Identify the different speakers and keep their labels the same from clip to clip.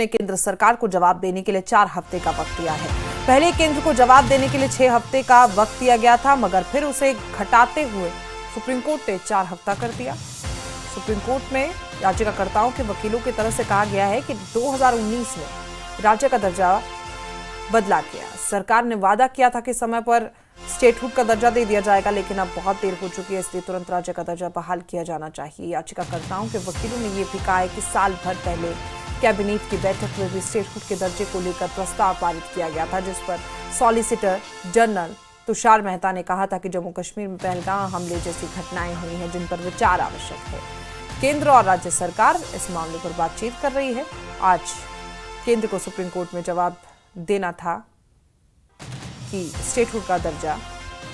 Speaker 1: ने केंद्र सरकार को जवाब देने के लिए 4 हफ्ते का वक्त दिया है। पहले केंद्र को जवाब देने के लिए 6 हफ्ते का वक्त दिया गया था, मगर फिर उसे घटाते हुए सुप्रीम कोर्ट ने 4 हफ्ता कर दिया। सुप्रीम कोर्ट में याचिकाकर्ताओं के वकीलों की तरफ से कहा गया है कि 2019 में राज्य का दर्जा बदला गया। सरकार ने वादा किया था कि समय पर स्टेटहुड का दर्जा दे दिया जाएगा, लेकिन अब बहुत देर हो चुकी है, इसलिए तुरंत राज्य का दर्जा बहाल किया जाना चाहिए। याचिकाकर्ताओं के वकीलों ने यह भी कहा है कि साल भर पहले कैबिनेट की बैठक में भी स्टेटहुड के दर्जे को लेकर प्रस्ताव पारित किया गया था, जिस पर सॉलिसिटर जनरल तुषार मेहता ने कहा था कि जम्मू कश्मीर में पहलगाम हमले जैसी घटनाएं हुई हैं जिन पर विचार आवश्यक है। केंद्र और राज्य सरकार इस मामले पर बातचीत कर रही है। आज केंद्र को सुप्रीम कोर्ट में जवाब देना था कि स्टेटहुड का दर्जा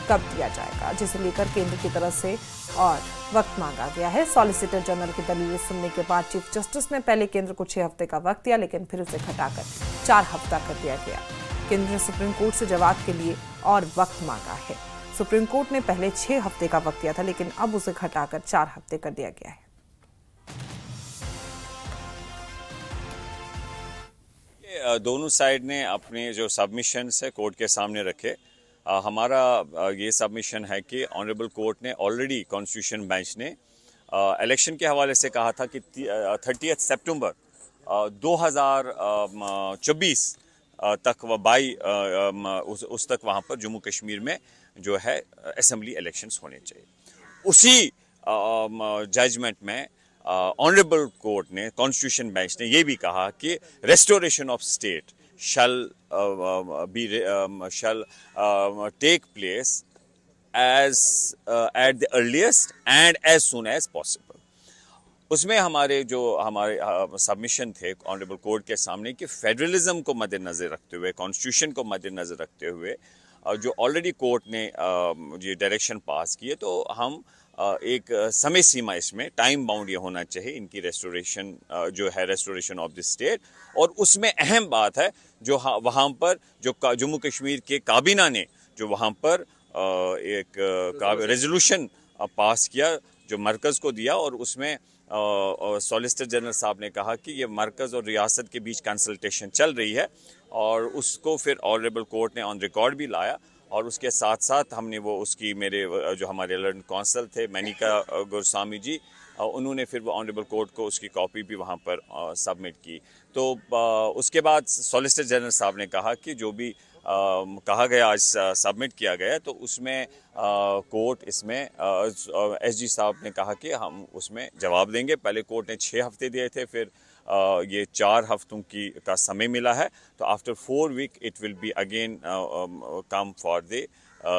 Speaker 1: कब दिया जाएगा, जिसे लेकर केंद्र की तरफ से और वक्त मांगा गया है। सॉलिसिटर जनरल की दलीलें सुनने के बाद चीफ जस्टिस ने पहले केंद्र को 6 हफ्ते का वक्त दिया, लेकिन फिर उसे घटाकर 4 हफ्ता कर दिया गया। केंद्र ने सुप्रीम कोर्ट से जवाब के लिए और वक्त मांगा है। सुप्रीम कोर्ट ने पहले 6 हफ्ते का वक्त दिया था, लेकिन अब उसे घटाकर 4 हफ्ते कर दिया गया है।
Speaker 2: दोनों साइड ने अपने जो सबमिशंस है कोर्ट के सामने रखे। हमारा ये सबमिशन है कि ऑनरेबल कोर्ट ने ऑलरेडी कॉन्स्टिट्यूशन बेंच ने इलेक्शन के हवाले से कहा था कि 30 सितंबर 2024 तक उस तक वहाँ पर जम्मू कश्मीर में जो है असेंबली इलेक्शंस होने चाहिए। उसी जजमेंट में ऑनरेबल कोर्ट ने, कॉन्स्टिट्यूशन बेंच ने यह भी कहा कि restoration of state shall take place as at the earliest and as soon as possible। उसमें हमारे सबमिशन थे ऑनरेबल कोर्ट के सामने कि फेडरलिज्म को मद्देनजर रखते हुए, कॉन्स्टिट्यूशन को मद्देनजर रखते हुए जो ऑलरेडी कोर्ट ने ये डायरेक्शन पास किए, तो हम एक समय सीमा इसमें टाइम बाउंड ये होना चाहिए इनकी रेस्टोरेशन जो है, रेस्टोरेशन ऑफ द स्टेट। और उसमें अहम बात है जो वहाँ पर जो जम्मू कश्मीर के काबीना ने जो वहाँ पर एक रेजोल्यूशन पास किया, जो मरकज़ को दिया, और उसमें सॉलिसिटर जनरल साहब ने कहा कि ये मरकज़ और रियासत के बीच कंसल्टेशन चल रही है, और उसको फिर ऑनरेबल कोर्ट ने ऑन रिकॉर्ड भी लाया। और उसके साथ साथ हमने वो उसकी मेरे जो हमारे लर्न कौंसल थे मैनिका गुरसामी जी, उन्होंने फिर वो ऑनरेबल कोर्ट को उसकी कॉपी भी वहाँ पर सबमिट की। तो उसके बाद सॉलिसिटर जनरल साहब ने कहा कि जो भी कहा गया, आज सबमिट किया गया, तो उसमें कोर्ट इसमें एसजी साहब ने कहा कि हम उसमें जवाब देंगे। पहले कोर्ट ने 6 हफ्ते दिए थे, फिर ये 4 हफ्तों का समय मिला है। तो after 4 week it will be again come for the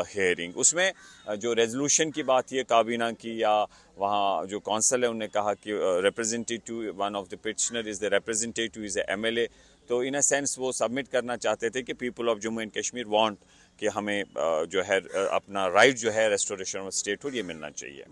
Speaker 2: hearing. उसमें जो रेजोल्यूशन की बात है काबीना की, या वहाँ जो कौंसल है उन्होंने कहा कि representative, one of the petitioner is the representative is MLA. तो इन अ सेंस वो सबमिट करना चाहते थे कि people of Jammu and Kashmir want कि हमें जो है अपना राइट जो है रेस्टोरेशन ऑफ स्टेटहुड ये मिलना चाहिए।